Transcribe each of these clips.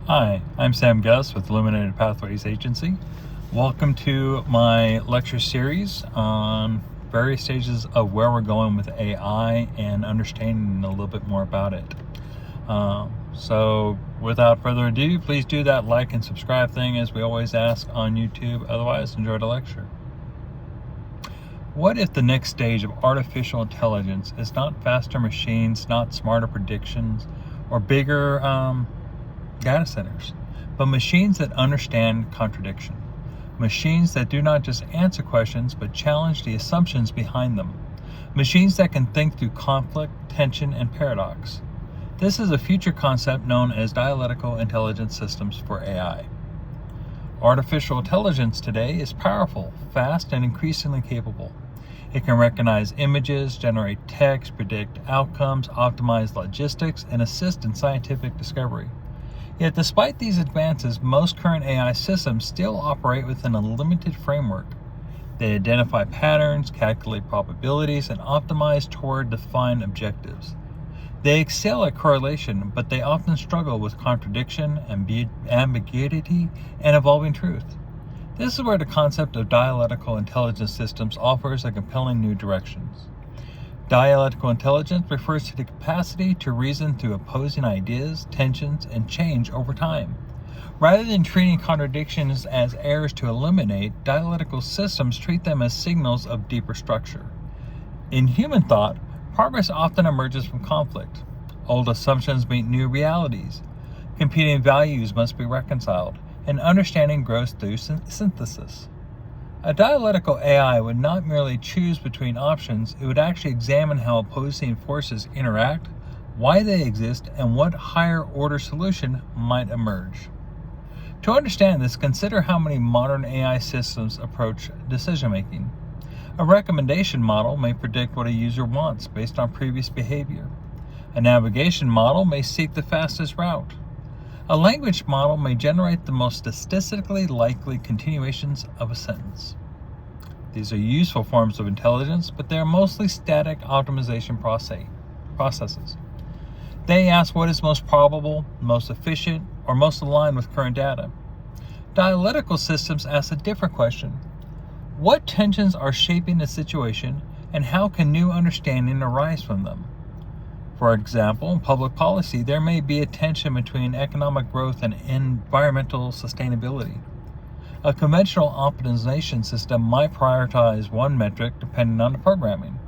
Hi, I'm Sam Gus with Illuminated Pathways Agency. Welcome to my lecture series on various stages of where we're going with AI and understanding a little bit more about it. So without further ado, please do that like and subscribe thing as we always ask on YouTube. Otherwise, enjoy the lecture. What if the next stage of artificial intelligence is not faster machines, not smarter predictions, or bigger data centers, but machines that understand contradiction? Machines that do not just answer questions, but challenge the assumptions behind them. Machines that can think through conflict, tension, and paradox. This is a future concept known as Dialectical Intelligence Systems for AI. Artificial intelligence today is powerful, fast, and increasingly capable. It can recognize images, generate text, predict outcomes, optimize logistics, and assist in scientific discovery. Yet despite these advances, most current AI systems still operate within a limited framework. They identify patterns, calculate probabilities, and optimize toward defined objectives. They excel at correlation, but they often struggle with contradiction, ambiguity, and evolving truth. This is where the concept of dialectical intelligence systems offers a compelling new direction. Dialectical intelligence refers to the capacity to reason through opposing ideas, tensions, and change over time. Rather than treating contradictions as errors to eliminate, dialectical systems treat them as signals of deeper structure. In human thought, progress often emerges from conflict. Old assumptions meet new realities. Competing values must be reconciled, and understanding grows through synthesis. A dialectical AI would not merely choose between options, it would actually examine how opposing forces interact, why they exist, and what higher order solution might emerge. To understand this, consider how many modern AI systems approach decision making. A recommendation model may predict what a user wants based on previous behavior. A navigation model may seek the fastest route. A language model may generate the most statistically likely continuations of a sentence. These are useful forms of intelligence, but they are mostly static optimization processes. They ask what is most probable, most efficient, or most aligned with current data. Dialectical systems ask a different question. What tensions are shaping the situation, and how can new understanding arise from them? For example, in public policy, there may be a tension between economic growth and environmental sustainability. A conventional optimization system might prioritize one metric depending on the programming.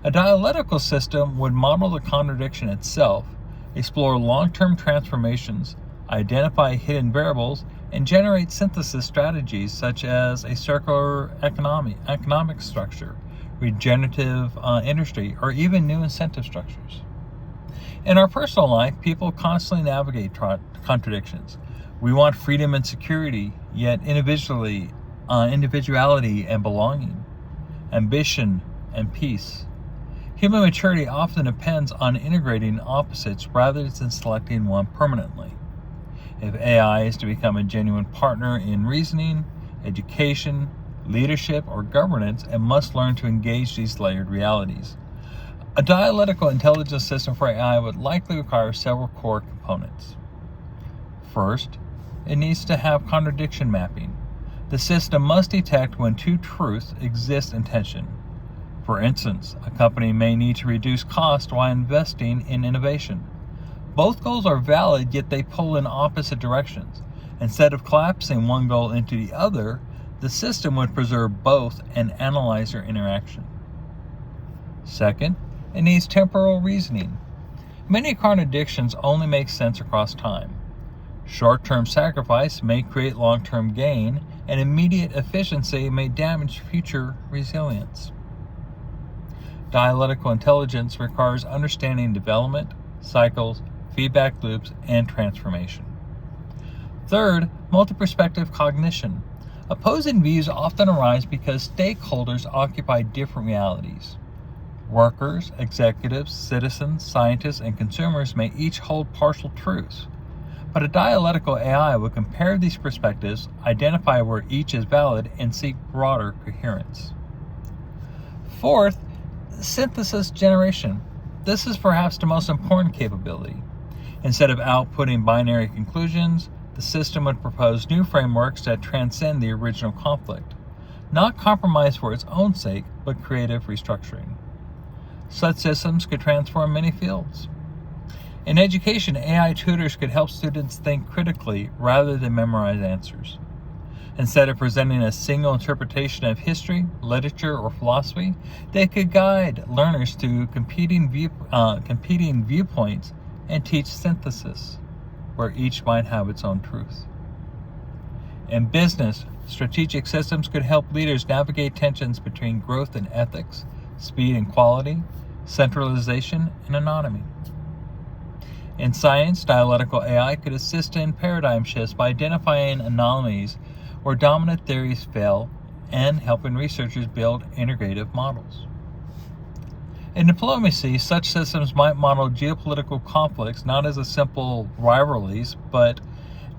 A dialectical system would model the contradiction itself, explore long-term transformations, identify hidden variables, and generate synthesis strategies such as a circular economic structure, regenerative industry, or even new incentive structures. In our personal life, people constantly navigate contradictions. We want freedom and security, yet individuality and belonging, ambition and peace. Human maturity often depends on integrating opposites rather than selecting one permanently. If AI is to become a genuine partner in reasoning, education, leadership, or governance, it must learn to engage these layered realities. A dialectical intelligence system for AI would likely require several core components. First, it needs to have contradiction mapping. The system must detect when two truths exist in tension. For instance, a company may need to reduce cost while investing in innovation. Both goals are valid, yet they pull in opposite directions. Instead of collapsing one goal into the other, the system would preserve both and analyze their interaction. Second, it needs temporal reasoning. Many contradictions only make sense across time. Short-term sacrifice may create long-term gain, and immediate efficiency may damage future resilience. Dialectical intelligence requires understanding development, cycles, feedback loops, and transformation. Third, multi-perspective cognition. Opposing views often arise because stakeholders occupy different realities. Workers, executives, citizens, scientists, and consumers may each hold partial truths. But a dialectical AI will compare these perspectives, identify where each is valid, and seek broader coherence. Fourth, synthesis generation. This is perhaps the most important capability. Instead of outputting binary conclusions, the system would propose new frameworks that transcend the original conflict, not compromise for its own sake, but creative restructuring. Such systems could transform many fields. In education, AI tutors could help students think critically rather than memorize answers. Instead of presenting a single interpretation of history, literature, or philosophy, they could guide learners through competing viewpoints and teach synthesis, where each might have its own truth. In business, strategic systems could help leaders navigate tensions between growth and ethics, speed and quality, centralization and autonomy. In science, dialectical AI could assist in paradigm shifts by identifying anomalies where dominant theories fail and helping researchers build integrative models. In diplomacy, such systems might model geopolitical conflicts not as a simple rivalries, but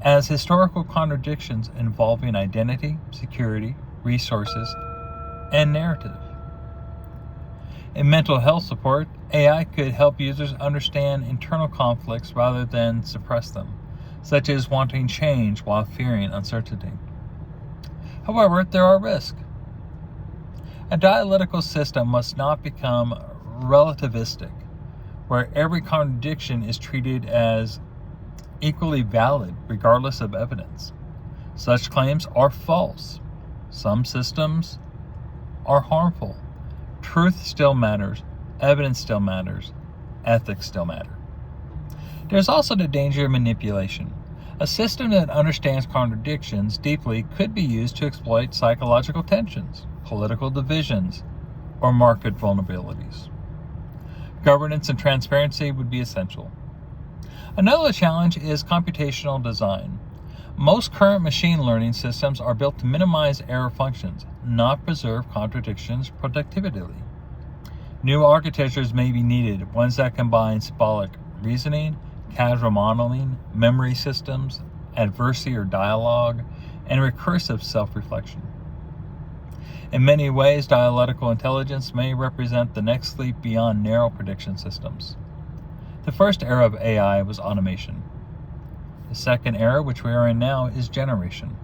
as historical contradictions involving identity, security, resources, and narrative. In mental health support, AI could help users understand internal conflicts rather than suppress them, such as wanting change while fearing uncertainty. However, there are risks. A dialectical system must not become relativistic, where every contradiction is treated as equally valid regardless of evidence. Such claims are false. Some systems are harmful. Truth still matters, evidence still matters, ethics still matter. There's also the danger of manipulation. A system that understands contradictions deeply could be used to exploit psychological tensions, political divisions, or market vulnerabilities. Governance and transparency would be essential. Another challenge is computational design. Most current machine learning systems are built to minimize error functions, not preserve contradictions productively. New architectures may be needed, ones that combine symbolic reasoning, causal modeling, memory systems, adversary or dialogue, and recursive self-reflection. In many ways, dialectical intelligence may represent the next leap beyond narrow prediction systems. The first era of AI was automation. The second era, which we are in now, is generation.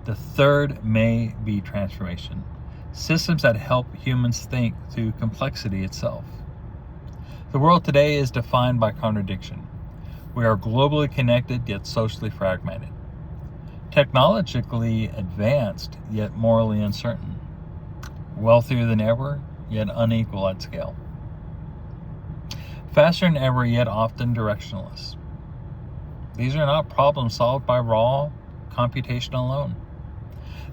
The third may be transformation. Systems that help humans think through complexity itself. The world today is defined by contradiction. We are globally connected yet socially fragmented. Technologically advanced yet morally uncertain. Wealthier than ever yet unequal at scale. Faster than ever yet often directionless. These are not problems solved by raw computation alone.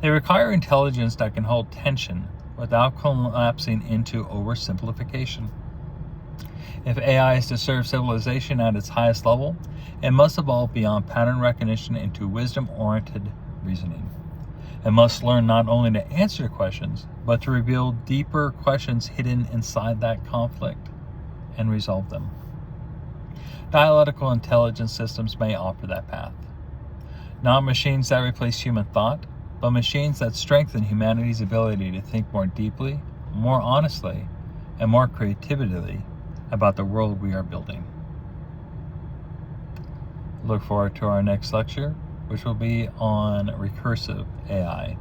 They require intelligence that can hold tension without collapsing into oversimplification. If AI is to serve civilization at its highest level, it must evolve beyond pattern recognition into wisdom-oriented reasoning. It must learn not only to answer questions, but to reveal deeper questions hidden inside that conflict and resolve them. Dialectical intelligence systems may offer that path. Not machines that replace human thought, but machines that strengthen humanity's ability to think more deeply, more honestly, and more creatively about the world we are building. Look forward to our next lecture, which will be on recursive AI.